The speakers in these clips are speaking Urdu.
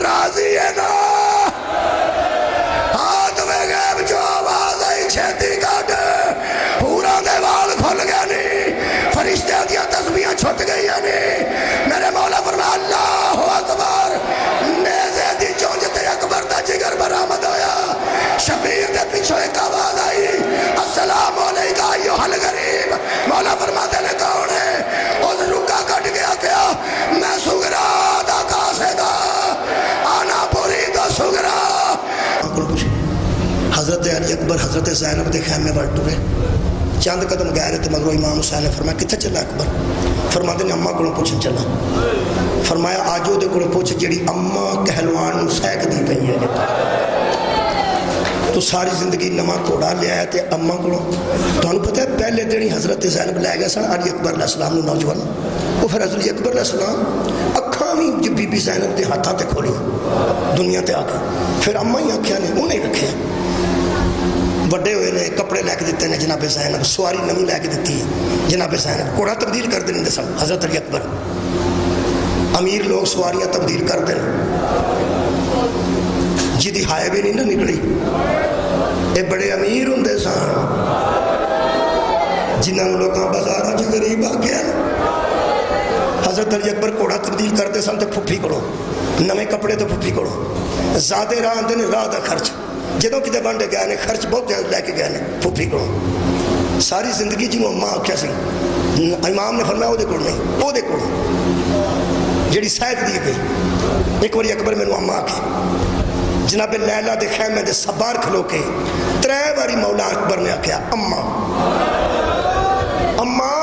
راضی ہے نا ہاتھ میں غیب جو آواز آئی چھیتی کٹ پورا دیوال کھل گیا نہیں فرشتے دیا تسبیحاں چھٹ گئی نہیں میرے مولا فرمایا اللہ اکبر نیزے دی چونجتے اکبر دا جگر برآمد ہویا شبیر دے پیچھو ایک آواز آئی السلام علیکہ ایوہ الغریب مولا فرماتے نے کون ہے اس رکا کٹ گیا کیا میں سگرا دا کاسے دا آنا پوری دا سگرا حضرت علی اکبر حضرت زینب دے خیمے بڑھ ٹورے چاند قدم گئے رہے مگرو امام حسین نے فرمایا کتھے چلا اکبر فرماتے نے اماں کو پوچھن چلا فرمایا آجو دے کو پوچھ جڑی اماں کہلوان سیک دی گئی ہے تو ساری زندگی نما کوڑا لیا ہے تے اماں کو تو انہوں پتہ ہے پہلے دنی حضرت زینب لے گئے سن علی اکبر علیہ السلام نے نوجوان وہ پھر حضرت اکبر علیہ السلام اکھاں ہی جو بی بی زینب دے ہاتھاں تے کھولی دنیا تے آکے پھر اماں ہی آکھیا نے انہیں رکھے وڈے ہوئے نے کپڑے لے کے دیتے ہیں جناب زینب سواری نمی لے کے دیتی ہے جناب زینب کوڑا تبدیل کر دیں دے سن حضرت علی اکبر امیر لوگ سواریاں تبدیل کر دیں جدی ہائے بھی نہیں نہ نکلی اے بڑے امیر ہوں دے سان جنہاں لوگاں بازارہ جو غریب آ گیا حضرت علی اکبر کوڑا تبدیل کر دے سان تے پھپھی کرو نمے کپڑے تو پھپھی کرو زیادہ راہ دے راہ دا خرچ جدوں کتے بانڈے گئے نے خرچ بہت جلد لے کے گئے نے پھپھی کرو ساری زندگی جنہوں ماں آکھیا سی امام نے فرمایا او دے کوڑ نہیں او دے کوڑ جڑی سائق دی گئی ایک واری اکبر میں نو اماں آکھے جناب لیلہ دے خیمے دے سبار کھلو کے ترے باری مولا اکبر نے آکھیا اماں اماں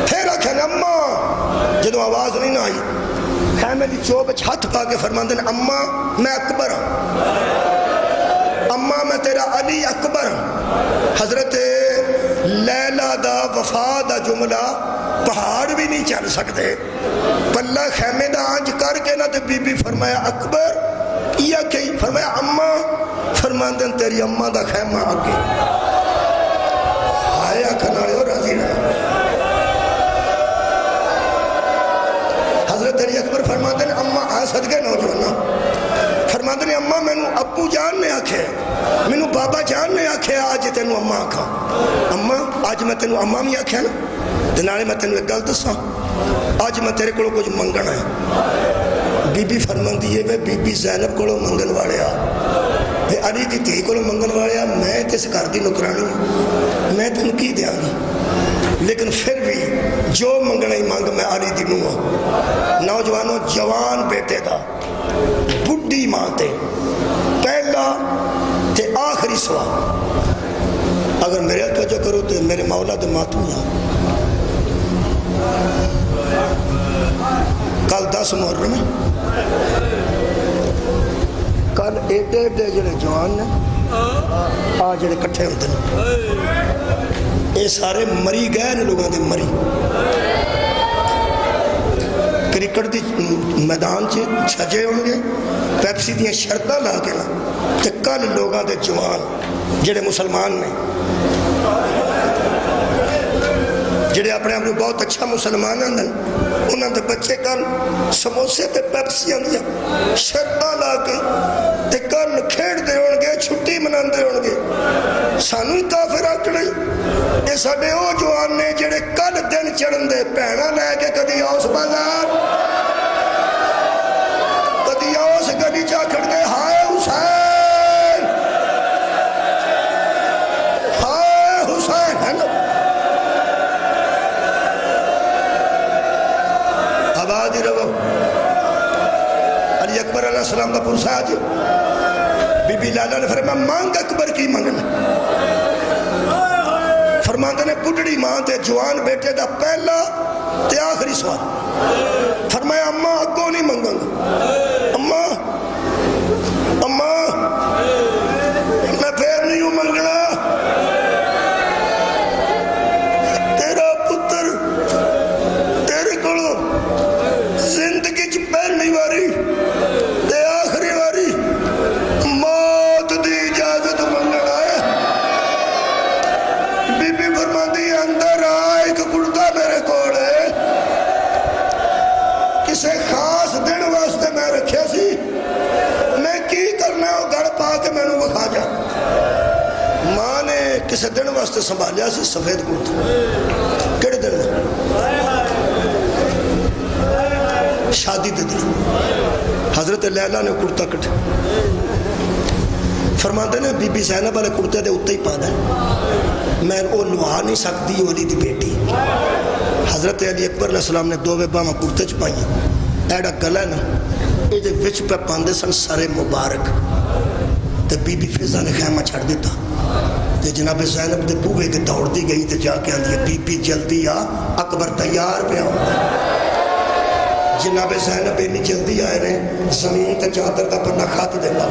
پھر آکھیا نا اماں جدو آواز نہیں نہ آئی خیمے دی چوب ہاتھ پا کے فرماندے نے اماں میں اکبر اماں میں تیرا علی اکبر حضرت لیلہ دا وفا دا جملہ پہاڑ بھی نہیں چل سکتے پلہ خیمے دا آنج کر کے نہ تے بی بی فرمایا اکبر یا کہی فرمایا اماں فرماندن تیری اماں دا خیمہ آگے آیا کھناڑے اور راضی رہا حضرت علی اکبر فرماندن اماں آن صدقے نوجوانا فرماندن اماں میں نو ابو جان نے آکھے میں نو بابا جان نے آکھے آج تینو اماں آکھا اماں آج میں تینو اماں بھی آکھے نا دنانے میں تینو ایک گل دساں آج میں تیرے کو کچھ منگنا ہے بی بی فرمان دیئے وے بی بی زینب کو منگن والے آ وے علی دی تھی کو منگن والے آ میں تیس کر دی نکرانی میں تن کی دیا گی لیکن پھر بھی جو منگنا ہی مانگ میں علی دی نوہ نوجوانوں جوان بیٹے دا بڑی ماں تے پہلا تے آخری سوا اگر میرے توجہ کرو تو میرے مولا دے ماتوں یہاں کل 10 محرم کل ایڈے ایڈے جڑے جوان نے آج جڑے کٹھے ہوتے ہیں یہ سارے مری گئے نے لوگوں دے مری کرکٹ دی میدان چھجے ہوں گے پیپسی دیاں شرطہ لا کے نا کہ کل لوگوں دے جوان جڑے مسلمان نے جڑے اپنے آپ بہت اچھا مسلمان ہیں انہوں نے بچے کل سموسے تے پیپسیاں دیا شرطہ لا کے تے کل کھیڑ دے ہون گے چھٹی منان دے ہون گے سانو ہی کافر آکڑی یہ ساڑے او جوان نے جڑے کل دن چڑھن دے پہنا لے کے کدی آؤس بازار کدی آؤس گلی جا کھڑ گئے ہائے حسین ہائے حسین ہے نا آبادی رو علی اکبر علیہ السلام کا پرسا آج بی بی لالا نے فرمایا مانگ اکبر کی مانگنا فرماندے نے پڑڑی ماں تے جوان بیٹے دا پہلا تے آخری سوال فرمایا اماں اگوں نہیں مانگاں گا اماں اماں میں پھر نہیں ہوں مانگنا تیرا پتر تیرے کولوں زندگی چ پہلی واری تے آخری واری موت دی اجازت منگنا ہے بی بی فرماندی اندر آ ایک کڑتا میرے کول ہے کسے خان کسی دن واسطے سنبھالیا سی سفید کرتا کہڑے دن شادی دے دن حضرت لیلا نے کرتا کٹھا فرماتے نے بی بی زینب والے کرتے دے اتنے ہی پانا ہے میں وہ لوا نہیں سکتی علی دی بیٹی حضرت علی اکبر علیہ السلام نے دو باواں کرتے چ پائیں ایڈا گلا ہے نا یہ وچ پہ پاندے سن سارے مبارک تے بی بی فضا نے خیمہ چھڑ دیتا تے جناب زینب دے بوئے کے دوڑ دی گئی تے جا کے آندی بی بی جلدی آ اکبر تیار پہ آؤں جناب زینب اتنی جلدی آئے رہے زمین تے چادر دا پنہ کھات دینا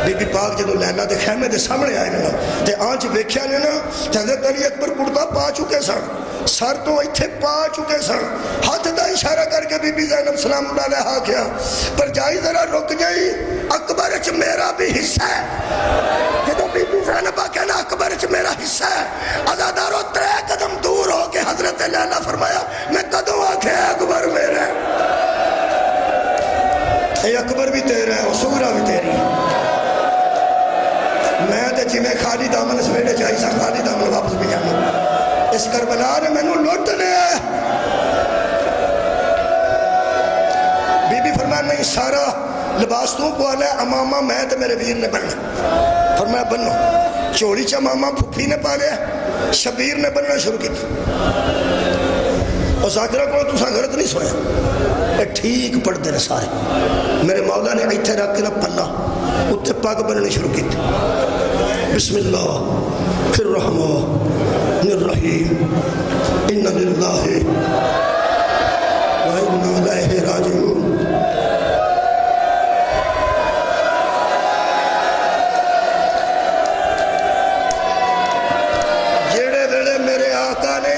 بی بی پاک جدو لیلا دے خیمے دے سامنے آئے نا تے آنچ ویکھیا نے نا حضرت علی اکبر کرتا پا چکے سن سر تو ایتھے پا چکے سن ہاتھ دا اشارہ کر کے بی بی زینب سلام اللہ علیہ کیا پر جائی ذرا رک جائی اکبر اچ میرا بھی حصہ ہے جدو بی بی زینب کہنا اکبر اچ میرا حصہ ہے عزادارو 3 قدم دور ہو کے حضرت لیلا فرمایا میں قدم آکھے اکبر میرے اے اکبر بھی تیرا ہے سغرا بھی تیری میں تے جی میں خالی دامن اس میرے چاہی سا خالی دامن واپس بھی جانا اس کربلا نے میں نو لوٹ لے بی بی فرمایا نہیں سارا لباس تو پوالا ہے امامہ میں تے میرے ویر نے بننا فرمایا بنو چوڑی چا ماما پھپھی نے پالے شبیر نے بننا شروع کی اور ذاکرہ کو تو سا غلط نہیں سویا اے ٹھیک پڑھ دینے سارے میرے مولا نے ایتھے رکھ کے نا پلہ اتھے پاک بننے شروع کی تھی بسم اللہ پھر الرحمن الرحیم ان للہ و انا الیہ راجعون جیڑے ویلے میرے آقا نے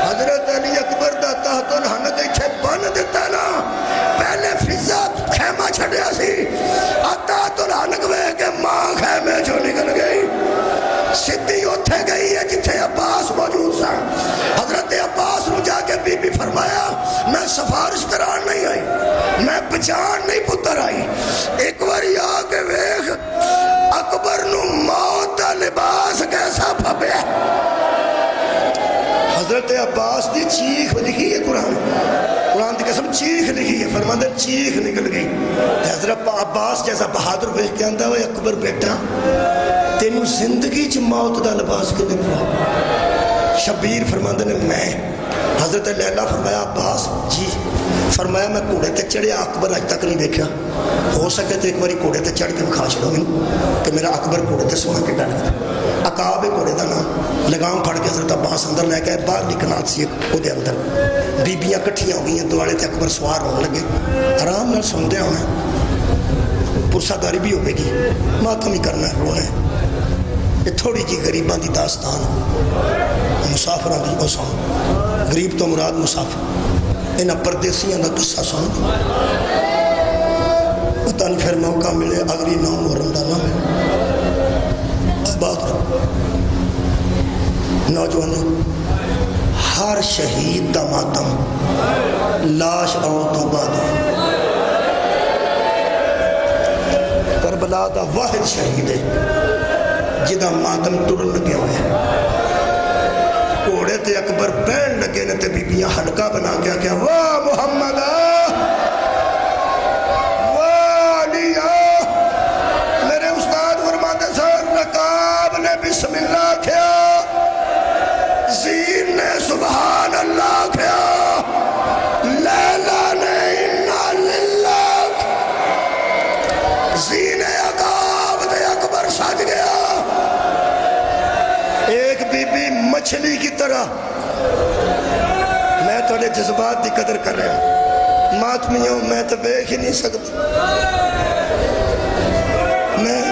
حضرت علی اکبر دا تحت الحنک ایتھے بن دیتا نا پہلے فضا خیمہ چھڑیا سی تحت الحنک وے کہ ماں خیمے جو نکل گئی سدھی اتھے گئی ہے جتھے عباس موجود سا حضرت عباس نو جا کے بی بی فرمایا میں سفارش کران نہیں آئی میں پہچان نہیں پتر آئی ایک باری آ کے ویکھ اکبر نو موت دا لباس کیسا پھپیا حضرت عباس دی چیخ لکھی ہے قرآن دی قسم چیخ لکھی ہے فرماندہ چیخ نکل گئی حضرت عباس جیسا بہادر بیٹھ کے آندہ ہوئے اکبر بیٹا تینوں زندگی چ موت دا لباس کے دن شبیر فرماندہ نے میں حضرت لیلا فرمایا عباس جی فرمایا میں کوڑے تے چڑھیا اکبر آج تک نہیں دیکھا ہو سکے تو ایک باری کوڑے تے چڑھ کے کھا چڑھو میں کہ میرا اکبر کوڑے تے سونا کے ڈال گیا عقاب کوڑے دا نام لگام پھڑ کے حضرت عباس اندر لے کے باہر نکلات سی او دے اندر بیبیاں کٹھیاں ہو گئی ہیں دوالے تے اکبر سوار ہونے لگے آرام نال سن دے ہونا پرسہ داری بھی ہوئے گی ماتم ہی کرنا ہے رونا ہے یہ تھوڑی جی غریباں دی داستان مسافران دی اوسان غریب تو مراد مسافر انہا پردیسیاں دا قصہ سن پتہ نہیں پھر موقع ملے اگلی نام ورندہ نہ ملے بات نوجوانوں ہر شہید دا ماتم لاش آؤ تو بعد کربلا دا واحد شہید ہے جدہ ماتم ٹرن لگے ہوئے کوڑے تے اکبر پین لگے نے تے بی بیاں حلقہ بنا کے کیا واہ محمد واہ علی میرے استاد فرماتے سر رکاب نے بسم اللہ کیا زین نے سبحان اللہ کیا لیلا نے انا للہ زین عقاب دے اکبر سج گیا ایک بی بی مچھلی کی طرح میں تھوڑے جذبات دی قدر کر رہا ہوں ماتمیوں میں تو بیک ہی نہیں سکتا میں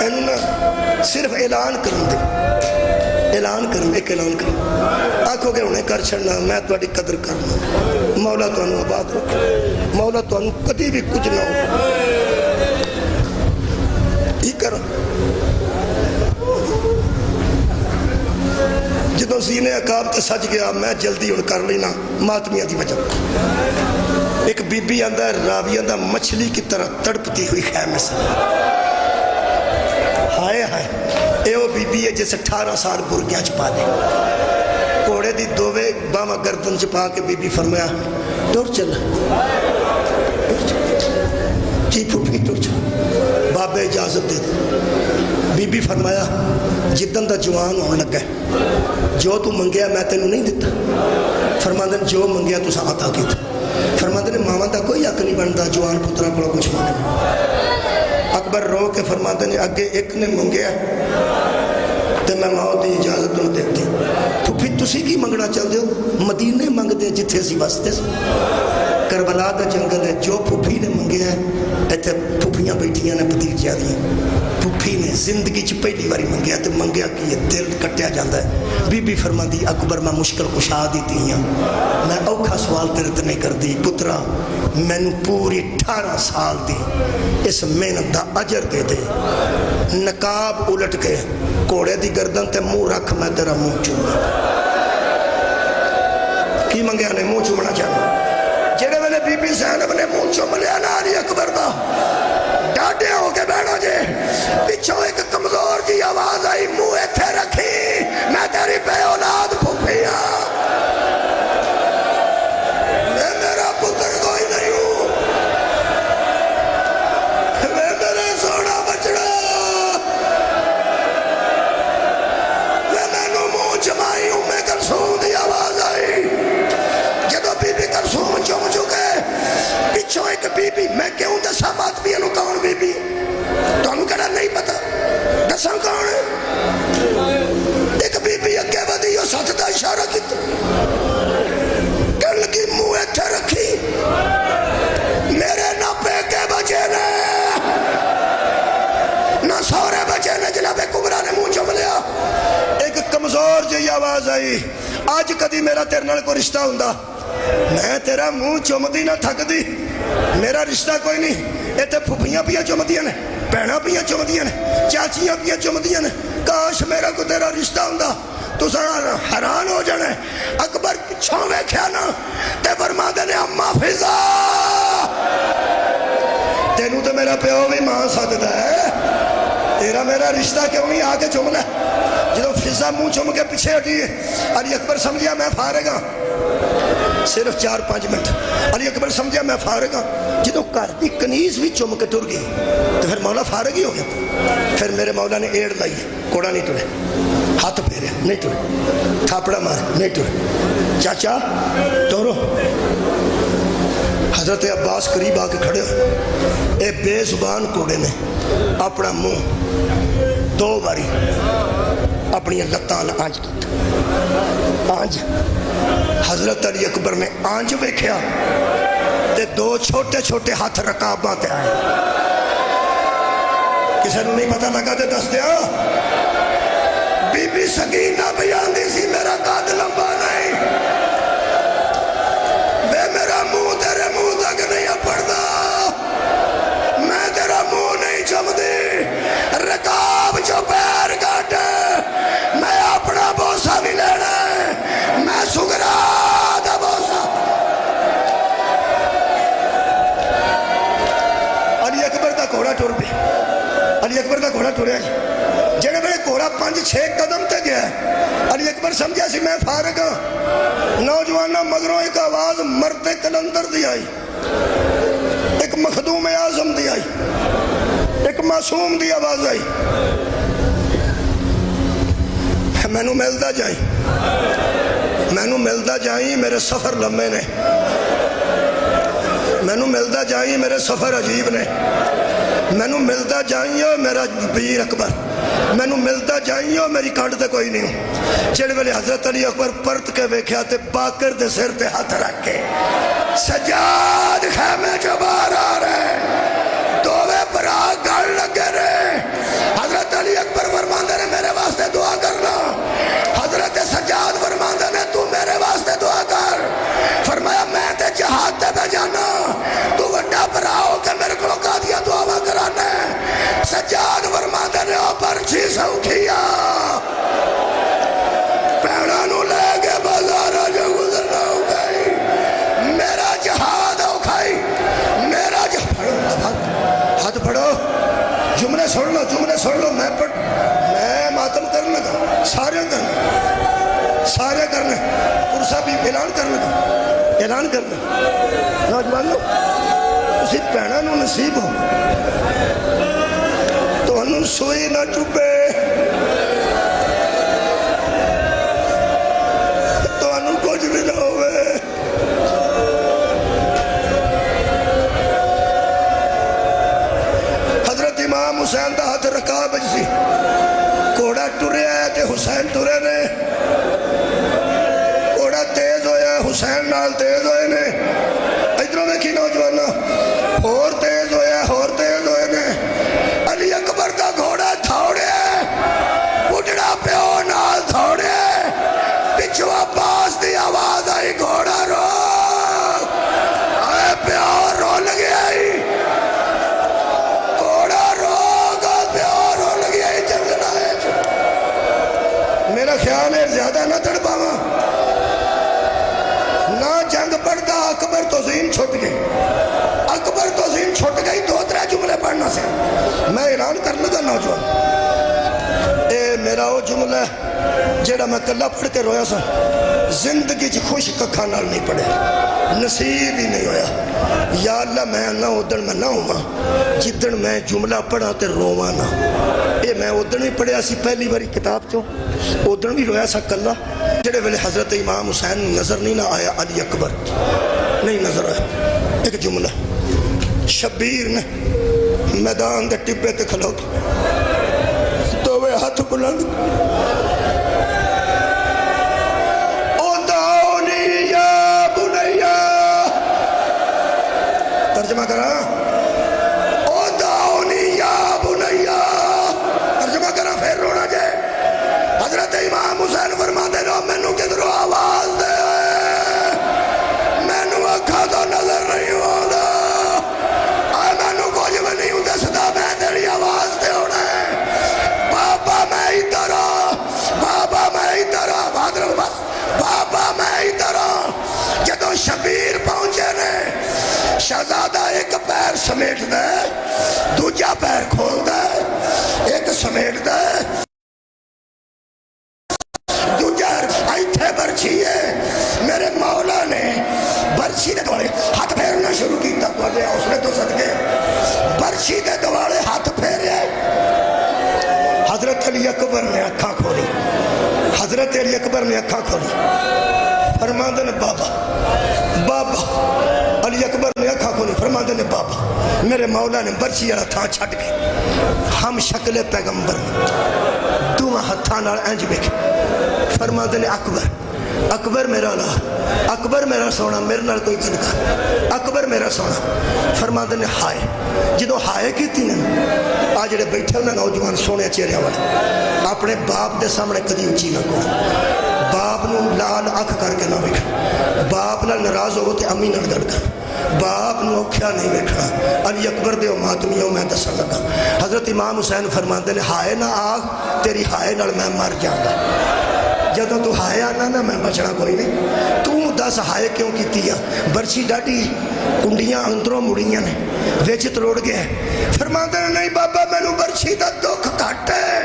انہوں صرف اعلان کروں دے اعلان کروں ایک اعلان کروں آنکھوں گے انہیں کر چھڑنا میں تھوڑی قدر کرنا مولا تو انہوں آباد رکھ مولا تو انہوں کدی بھی کچھ نہ ہو ہی کرو جدو زینے عقاب تے سج گیا میں جلدی ان کر لینا ماتمیاں دی وجہ ایک بی بی اندر راوی اندر مچھلی کی طرح تڑپتی ہوئی خیمے سے ہائے ہائے یہ وہ بیبی ہے جس 18 سال برگیاں چ پا لے گھوڑے دی دووے باواں گردن چ پا کے بی بی فرمایا ٹر چل جی پھپھی ٹر چل بابے اجازت دے بی بی فرمایا جدن دا جوان ہونے لگا ہے جو تو منگیا میں تینوں نہیں دیتا فرماندے جو منگیا تو سا عطا کیتا فرماندے ماواں دا کوئی حق نہیں بنتا جوان پترا کو کچھ مانگنا اکبر رو کے فرماندے نے اگے ایک نے منگیا تے میں ماں دی اجازت نہ دیتی پھپھی تسی کی منگنا چاہتے ہو مدینے منگ دے جتھے سی بستے کربلا دا جنگل ہے جو پھپھی نے منگیا ہے ایتھے پھپھیاں بیٹھیاں نے بھتیجیاں دیاں پھپھی نے زندگی چ پہلی باری منگیا تے منگیا کہ یہ دل کٹیا جاندہ ہے بی بی فرماندی اکبر میں مشکل کشا دیتی ہوں میں اوکھا سوال تیرے تے نہیں کر دی پترا میں نے پوری 18 سال دی اس محنت دا اجر دے دے نقاب الٹ کے گھوڑے دی گردن تے منہ رکھ میں تیرا منہ چوما کی منگیا نے منہ چومنا چاہنا جڑے ویلے بی بی زینب نے منہ چوم لیا نا علی اکبر دا ڈاڈے ہو کے بیٹھا جے پیچھوں ایک کمزور جی آواز آئی منہ ایتھے رکھی میں تیری بے اولاد پھپھی ہاں میں میرا پتر کوئی نہیں ہوں میں میرا سونا بچڑا میں نو منہ چمائی ہوں میں کلثوم دی آواز آئی جدو بی بی کلثوم چوم چکے پچھو ایک بی بی میں کیوں دسا بات بھی انہوں کون بی بی تو انہوں کہنا نہیں پتا دسا کون ہے ایک بی بی اگے بدی اور ساتھ دا اشارہ کی کہنے لگی منہ ایتھے رکھی میرے نہ پیکے بچے نے نہ سورے بچے نے جناب کبرا نے منہ چوم لیا ایک کمزور جی آواز آئی آج کدی میرا تیرے نال کو رشتہ ہوندا میں تیرا منہ چوم دی نہ تھک دی میرا رشتہ کوئی نہیں ایتھے پھپھیاں پیاں چوم دیاں نے بہناں پیاں چوم دیاں نے چاچیاں پیاں چوم دیاں نے کاش میرا کو تیرا رشتہ ہوندا تو سارا حیران ہو جانا اکبر پچھوں ویکھیا نا تے فرماندے نے اما فضا تینوں تے میرا پیو بھی ماں سددا ہے تیرا میرا رشتہ کیوں نہیں آ کے چوم لے جدو فضا منہ چوم کے پیچھے ہٹی علی اکبر سمجھیا میں فارغ ہاں صرف 4-5 منٹ علی اکبر سمجھا میں فارغ ہاں جدو گھر دی کنیز بھی چوم کے ٹر گئی تو پھر مولا فارغ ہی ہو گیا پھر میرے مولا نے ایڑ لائی کوڑا نہیں ٹرے ہاتھ پھیرے نہیں ٹرے تھاپڑا مار نہیں ٹرے چاچا ٹورو حضرت عباس قریب آ کے کھڑے ہو اے بے زبان کوڑے نے اپنا منہ 2 باری اپنی لتان آنج کی آنج حضرت علی اکبر نے آنج ویکھیا تے 2 چھوٹے چھوٹے ہاتھ رکاباں تے آئے کسے نو نہیں پتہ لگا تے دس دیا بی بی سکینہ بیان دی سی میرا قد لمبا نہیں بے میرا منہ تیرے منہ تک نہیں پڑتا میں تیرا منہ نہیں چم دی رکاب جو پیر کاٹے میں اپنا بوسا بھی لینا میں سگرا دا بوسا علی اکبر دا گھوڑا ٹر پیا علی اکبر دا گھوڑا ٹریا جڑے میرے گھوڑا 5-6 قدم تے گیا علی اکبر سمجھا سی میں فارغ ہاں نوجوانہ مگروں ایک آواز مرد کلندر دی آئی ایک مخدوم اعظم دی آئی ایک معصوم دی آواز آئی میں نو ملدا جائیں میرے سفر لمبے نے میں نو ملدا جائیں میرے سفر عجیب نے میں نو ملدا جائیں میرا ویر اکبر میں نو ملدا جائیں میری کانڈ تے کوئی نہیں جڑے ویلے حضرت علی اکبر پرت کے ویکھیا تے باقر دے سر تے ہاتھ رکھ کے سجاد خیمے جو باہر آ رہے دووے برا گل لگے رہے حضرت علی اکبر فرماندے نے میرے واسطے دعا کرنا حضرت سجاد فرماندے نے تو میرے واسطے دعا کر فرمایا میں تے جہاد تے پہ جانا تو وڈا برا ہو کے میرے کو قادیاں دعا کرانا سجاد فرماندے نے او پرچی سوکھیا پیڑا نو لے کے بازارا جو گزرنا ہو گئی میرا جہاد ہو کھائی میرا جہاد ہاتھ پڑھو جملے سن لو میں پڑھ سارے کرنا پرسا بھی اعلان کرنا نوجوانوں اسی بھیناں نوں نصیب ہو تانوں سوئی نہ چبے تانوں کچھ بھی نہ ہوئے حضرت امام حسین دا ہاتھ رکاب سی گھوڑا ٹریا ہے تے حسین ٹرے نے گھوڑا تیز ہویا ہے حسین نال تیز ہوئے نے ادھروں دیکھی نوجوانا اور تیز ہوئے نے علی اکبر دا گھوڑا تھوڑے بڑھڑا پیو نال تھوڑے پچھو عباس دی آواز آئی گھوڑا رو آئے پیو رو لگے آئی گھوڑا رو گا پیو رو لگے آئی جنگ نہ میرا خیال ہے زیادہ نہ تڑ پاوا نہ جنگ پڑھتا اکبر تو زین چھٹ گئی دو ترہ جملے پڑھنا سے میں اعلان کر لگا نوجوان اے میرا وہ جملہ جیڑا میں کلہ پڑھ کے رویا سا زندگی چی خوش ککھا نال نہیں پڑھے نصیب ہی نہیں ہویا یا اللہ میں نہ ادھن میں نہ ہوں جدن میں جملہ پڑھا تے رواں نہ اے میں ادھن بھی پڑھیا سی پہلی باری کتاب چوں ادھن بھی رویا سا کلہ جڑے ویلے حضرت امام حسین نظر نہیں نہ آیا علی اکبر نہیں نظر آیا ایک جملہ شبیر نے میدان دے ٹبے تے کھلو تو وہ ہاتھ بلند او داؤنی یا بنیا ترجمہ کرا او داؤنی یا بنیا ترجمہ کرا پھر رونا جائے حضرت امام حسین فرما دے لو میں نو کدھرو آواز دے میں نو اکھا تو نظر نہیں ہونا نہیں ہوں دستا میں تیری آواز دے ہونا ہے بابا میں ہی ترا بابا میں ہی ترا جدو شبیر پہنچے نے شہزادہ ایک پیر سمیٹ دے دوجہ پیر کھول دے ایک سمیٹ دے دوجہ ایتھے برچھی ہے میرے مولا نے برچھی دے دوڑے ہاتھ پھیرنا شروع کی تک والے حوصلے تو صدقے برچھی دے دوڑے ہاتھ پھیرے حضرت علی اکبر نے اکھاں کھولی فرماندے نے بابا علی اکبر نے اکھاں کھولی فرماندے نے بابا میرے مولا نے برچھی والا تھا چھٹ کے ہم شکل پیغمبر دوما ہتھاں نال انج ویکھ فرماندے نے اکبر میرا لا اکبر میرا سونا میرے نال کوئی گل کر اکبر میرا سونا فرماندے نے ہائے جدو ہائے کیتی نے آ جڑے بیٹھے انہاں نوجوان سونے چہرے والے اپنے باپ دے سامنے کدی اونچی نہ کرو باپ نو لال اکھ کر کے نہ ویکھ باپ نال ناراض ہو تے امی نال گل کر باپ نو اوکھیا نہیں ویکھنا علی اکبر دے ماتمیوں میں دسن لگا حضرت امام حسین فرماندے نے ہائے نہ آگ تیری ہائے نال میں مر جاؤں جدو تو ہائے آنا نا میں بچنا کوئی نہیں تو دس ہائے کیوں کیتی ہے برچی ڈاڈی کنڈیاں اندروں مڑیاں نے ویچ تروڑ گیا فرماندے نے نہیں بابا میں نو برچی دا دکھ کٹ ہے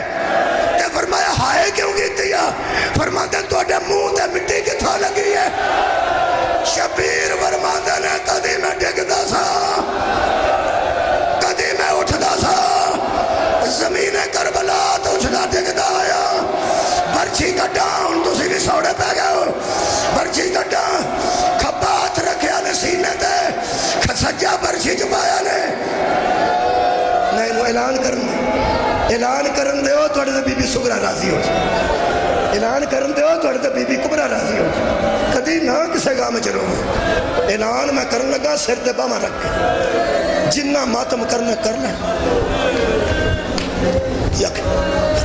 تے فرمایا ہائے کیوں کیتی ہے فرماندے تو اڈے منہ تے مٹی کتھا لگی ہے شبیر فرماندے نے کدی میں ڈگدا سا کدی میں اٹھدا سا زمین کربلا تو اٹھدا ڈگدا آیا برچی کٹا ہوں تسی بھی سوڑے پہ گئے ہو برچی کٹا کھپا ہاتھ رکھیا نے سینے تے سجا برچی چپایا نے نہیں وہ اعلان کرن دے ہو توڑے تے بی بی سگرہ راضی ہو اعلان کرن دے ہو توڑے تے بی بی کبرہ راضی ہو کدی نہ کسے گاہ میں چلو اعلان میں کرن لگا سر تے باما رکھ جنہ ماتم کرنے کر لیں یک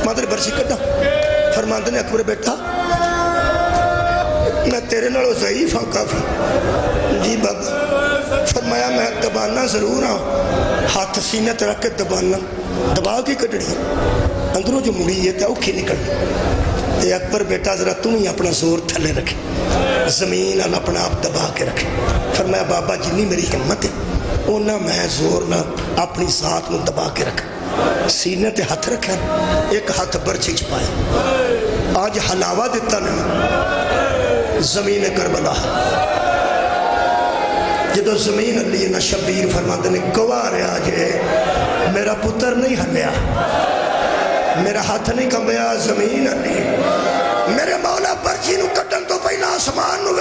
مادر برچی کٹا فرماندے نے اکبر بیٹا میں تیرے نالوں ضعیف ہوں کافی جی بابا فرمایا میں دبانا ضرور ہوں ہاتھ سینے تے رکھ کے دبانا دبا کی کٹڑی اندروں جو مڑی ہے تے اوکھی نکل تے اکبر بیٹا ذرا تم ہی اپنا زور تھلے رکھے زمین ال اپنا آپ دبا کے رکھے فرمایا بابا جنی میری ہمت ہے اونا میں زور نہ اپنی ذات میں دبا کے رکھا سینے تے ہاتھ رکھا ایک ہاتھ برچی چھپایا آج حلاوہ دیتا نے زمین کربلا جدو زمین علی نا شبیر فرماتے نے گواہ رہا جے میرا پتر نہیں ہلیا میرا ہاتھ نہیں کمبیا زمین علی میرے مولا پرچی نو کٹن تو پہلا آسمان نو